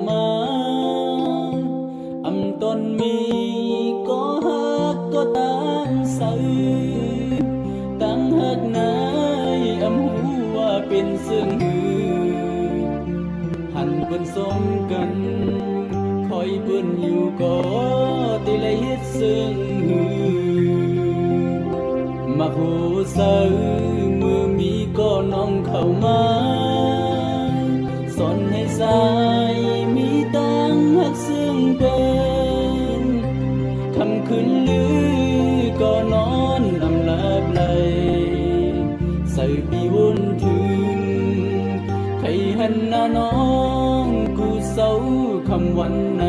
mà âm tôn mi có hát có tan say tăng hát nai âm huaเป็นเสื่องหือหันเปิ้นสมกันคอยเปิ้นอยู่ก็ติเลยเฮ็ดเสื่องหือมาหูเสือเมื่อมีก็น้องเข้ามาสอนให้สายมีตังหักซึ่งเป็นคำคืนลือก็นอนอำลาบไหลใส่ปีวนถึงใครหันหน้าน้องกูเศร้าคำวันใน